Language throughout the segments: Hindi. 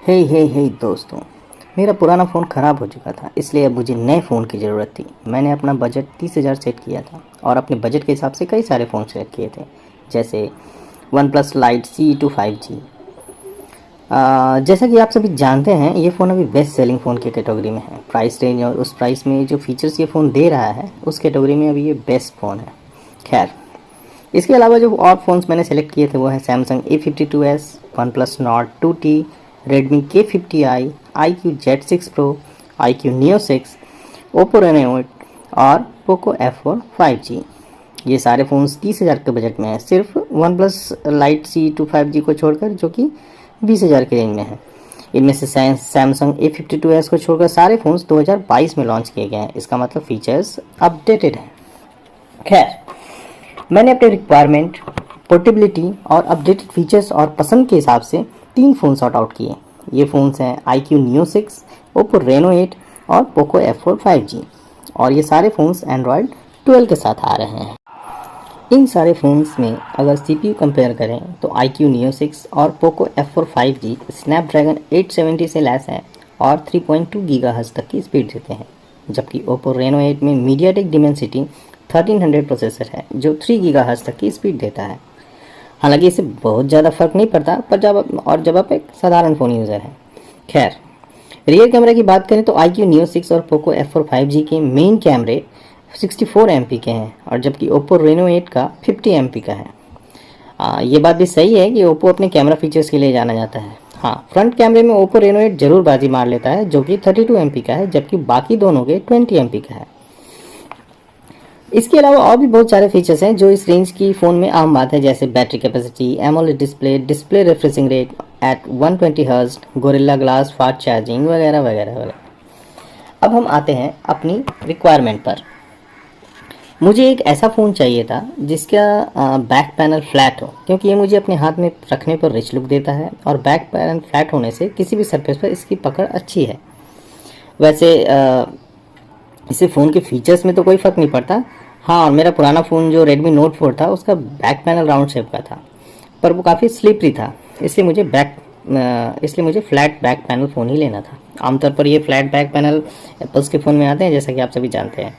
हे दोस्तों, मेरा पुराना फ़ोन ख़राब हो चुका था, इसलिए अब मुझे नए फ़ोन की ज़रूरत थी। मैंने अपना बजट 30,000 सेट किया था और अपने बजट के हिसाब से कई सारे फ़ोन सेलेक्ट किए थे, जैसे one plus light CE2 5G। जैसा कि आप सभी जानते हैं, ये फ़ोन अभी बेस्ट सेलिंग फ़ोन की कैटेगरी में है। प्राइस रेंज और उस प्राइस में जो फीचर्स ये फ़ोन दे रहा है, उस कैटेगरी में अभी ये बेस्ट फ़ोन है। खैर, इसके अलावा जो और फ़ोन्स मैंने सेलेक्ट किए थे वो हैं Samsung A52s, one plus not 2T, Redmi K50i, iQOO Z6 Pro, iQOO Neo 6, Oppo Reno 8 और पोको F4 5G। ये सारे फ़ोन्स 30,000 के बजट में हैं, सिर्फ one plus light CE2 5G को छोड़कर, जो कि 20,000 के रेंज में है। इनमें से सैमसंग A52s को छोड़कर सारे फ़ोन्स 2022 में लॉन्च किए गए हैं। इसका मतलब फीचर्स अपडेटेड हैं। खैर, मैंने अपने रिक्वायरमेंट, पोर्टेबिलिटी और अपडेटेड फीचर्स और पसंद के हिसाब से 3 फ़ोन सॉर्ट आउट किए। ये फ़ोन्स हैं iQOO Neo 6, ओप्पो Reno 8 और पोको F4 5G। और ये सारे फ़ोन्स एंड्रॉयड 12 के साथ आ रहे हैं। इन सारे फ़ोन्स में अगर CPU कंपेयर करें तो iQOO Neo 6 और पोको F4 5G स्नैपड्रैगन 870 से लैस हैं और 3.2 गीगाहर्ट्ज़ तक की स्पीड देते हैं, जबकि ओप्पो Reno 8 में मीडियाटेक डिमेंसिटी 1300 प्रोसेसर है, जो 3 गीगाहर्ट्ज़ तक की स्पीड देता है। हालांकि इससे बहुत ज़्यादा फ़र्क नहीं पड़ता, पर जब आप एक साधारण फ़ोन यूज़र हैं। खैर, रियर कैमरा की बात करें तो iQOO Neo 6 और पोको F4 5G के मेन कैमरे 64 MP के हैं, और जबकि ओप्पो Reno 8 का 50 MP का है। ये बात भी सही है कि ओप्पो अपने कैमरा फीचर्स के लिए जाना जाता है। हाँ, फ्रंट कैमरे में ओप्पो Reno 8 जरूर बाजी मार लेता है, जो कि 32 MP का है, जबकि बाकी दोनों के 20 MP का है। इसके अलावा और भी बहुत सारे फीचर्स हैं जो इस रेंज की फ़ोन में आम बात है, जैसे battery capacity, AMOLED display refreshing rate at 120 hertz, Gorilla glass fast charging वगैरह वगैरह वगैरह। अब हम आते हैं अपनी रिक्वायरमेंट पर। मुझे एक ऐसा फ़ोन चाहिए था जिसका बैक पैनल फ्लैट हो, क्योंकि ये मुझे अपने हाथ में रखने पर रिच लुक देता है और बैक पैनल फ्लैट होने से किसी भी सरफेस पर इसकी पकड़ अच्छी है। वैसे इससे फ़ोन के फीचर्स में तो कोई फ़र्क नहीं पड़ता। हाँ, और मेरा पुराना फ़ोन जो Redmi Note 4 था, उसका बैक पैनल राउंड शेप का था, पर वो काफ़ी स्लिपरी था, इसलिए मुझे फ्लैट बैक पैनल फ़ोन ही लेना था। आमतौर पर ये फ्लैट बैक पैनल एप्पल्स के फ़ोन में आते हैं, जैसा कि आप सभी जानते हैं।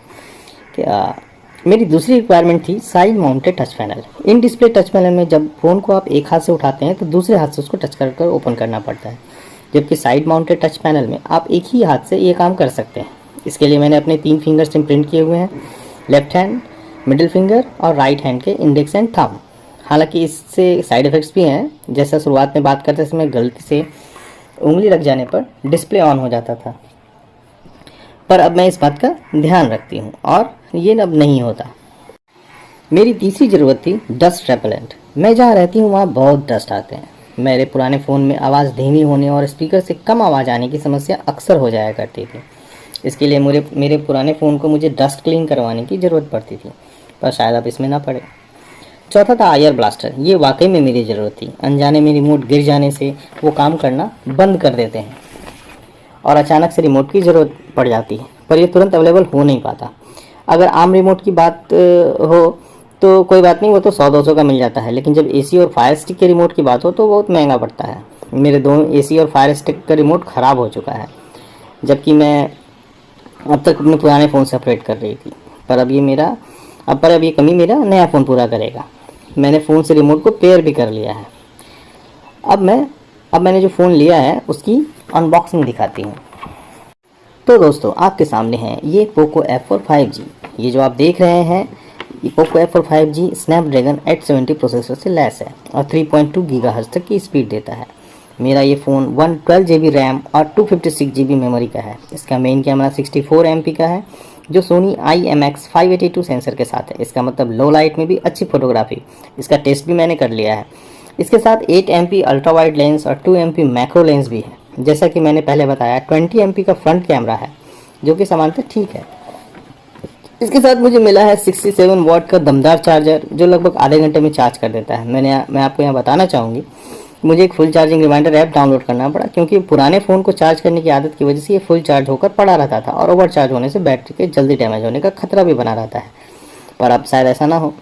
मेरी दूसरी रिक्वायरमेंट थी side mounted touch panel. In display touch panel में जब फ़ोन को आप एक हाथ से उठाते हैं तो दूसरे हाथ से उसको टच कर ओपन करना पड़ता है, जबकि साइड माउंटेड टच पैनल में आप एक ही हाथ से ये काम कर सकते हैं। इसके लिए मैंने अपने 3 फिंगर्स इम्प्रिंट किए हुए हैं, लेफ्ट हैंड, मिडिल फिंगर और राइट हैंड के इंडेक्स एंड थंब। हालांकि इससे साइड इफ़ेक्ट्स भी हैं, जैसा शुरुआत में बात करते समय गलती से उंगली रख जाने पर डिस्प्ले ऑन हो जाता था, पर अब मैं इस बात का ध्यान रखती हूँ और ये अब नहीं होता। मेरी तीसरी ज़रूरत थी डस्ट रेपेलेंट। मैं जहाँ रहती हूँ वहाँ बहुत डस्ट आते हैं। मेरे पुराने फ़ोन में आवाज़ धीमी होने और स्पीकर से कम आवाज़ आने की समस्या अक्सर हो जाया करती थी। इसके लिए मेरे पुराने फ़ोन को मुझे डस्ट क्लीन करवाने की ज़रूरत पड़ती थी, पर शायद अब इसमें ना पड़े। चौथा था आयर ब्लास्टर। ये वाकई में मेरी ज़रूरत थी। अनजाने में रिमोट गिर जाने से वो काम करना बंद कर देते हैं और अचानक से रिमोट की ज़रूरत पड़ जाती है, पर यह तुरंत अवेलेबल हो नहीं पाता। अगर आम रिमोट की बात हो तो कोई बात नहीं, वो तो 100-200 का मिल जाता है, लेकिन जब AC और फायर स्टिक के रिमोट की बात हो तो बहुत महंगा पड़ता है। मेरे दोनों AC और फायर स्टिक का रिमोट ख़राब हो चुका है, जबकि मैं अब तक अपने पुराने फ़ोन से ऑपरेट कर रही थी, पर अब ये कमी मेरा नया फ़ोन पूरा करेगा। मैंने फ़ोन से रिमोट को पेयर भी कर लिया है। अब मैंने जो फ़ोन लिया है उसकी अनबॉक्सिंग दिखाती हूँ। तो दोस्तों, आपके सामने है ये पोको F4 5G। ये जो आप देख रहे हैं, ये Poco F4 5G Snapdragon 870 processor से लैस है और 3.2 गीगाहर्ट्ज़ तक की स्पीड देता है। मेरा ये फ़ोन 112 GB रैम और 256 GB मेमोरी का है। इसका मेन कैमरा 64 MP का है, जो सोनी IMX 582 सेंसर के साथ है। इसका मतलब लो लाइट में भी अच्छी फोटोग्राफी। इसका टेस्ट भी मैंने कर लिया है। इसके साथ 8 MP अल्ट्रा वाइड लेंस और 2 MP मैक्रो लेंस भी है। जैसा कि मैंने पहले बताया, 20 MP का फ्रंट कैमरा है, जो कि सामान्यतः ठीक है। इसके साथ मुझे मिला है 67 वाट का दमदार चार्जर, जो लगभग आधे घंटे में चार्ज कर देता है। मैं आपको यहाँ बताना चाहूँगी, मुझे एक full charging reminder app download करना पड़ा, क्योंकि पुराने फ़ोन को चार्ज करने की आदत की वजह से ये फुल चार्ज होकर पड़ा रहता था और ओवर चार्ज होने से बैटरी के जल्दी डैमेज होने का खतरा भी बना रहता है, पर अब शायद ऐसा ना हो।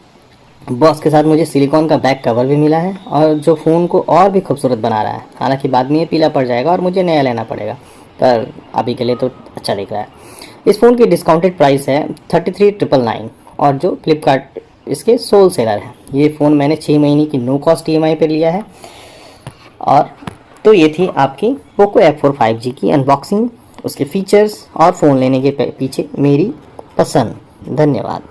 बॉक्स के साथ मुझे सिलिकॉन का बैक कवर भी मिला है और जो फ़ोन को और भी खूबसूरत बना रहा है। हालांकि बाद में ये पीला पड़ जाएगा और मुझे नया लेना पड़ेगा, पर अभी के लिए तो अच्छा दिख रहा है। इस फ़ोन की डिस्काउंटेड प्राइस है 33,999 और जो फ्लिपकार्ट इसके सोल सेलर है। ये फ़ोन मैंने 6 महीने की नो कॉस्ट EMI पर लिया है। और तो ये थी आपकी पोको F4 5G की अनबॉक्सिंग, उसके फीचर्स और फ़ोन लेने के पीछे मेरी पसंद। धन्यवाद।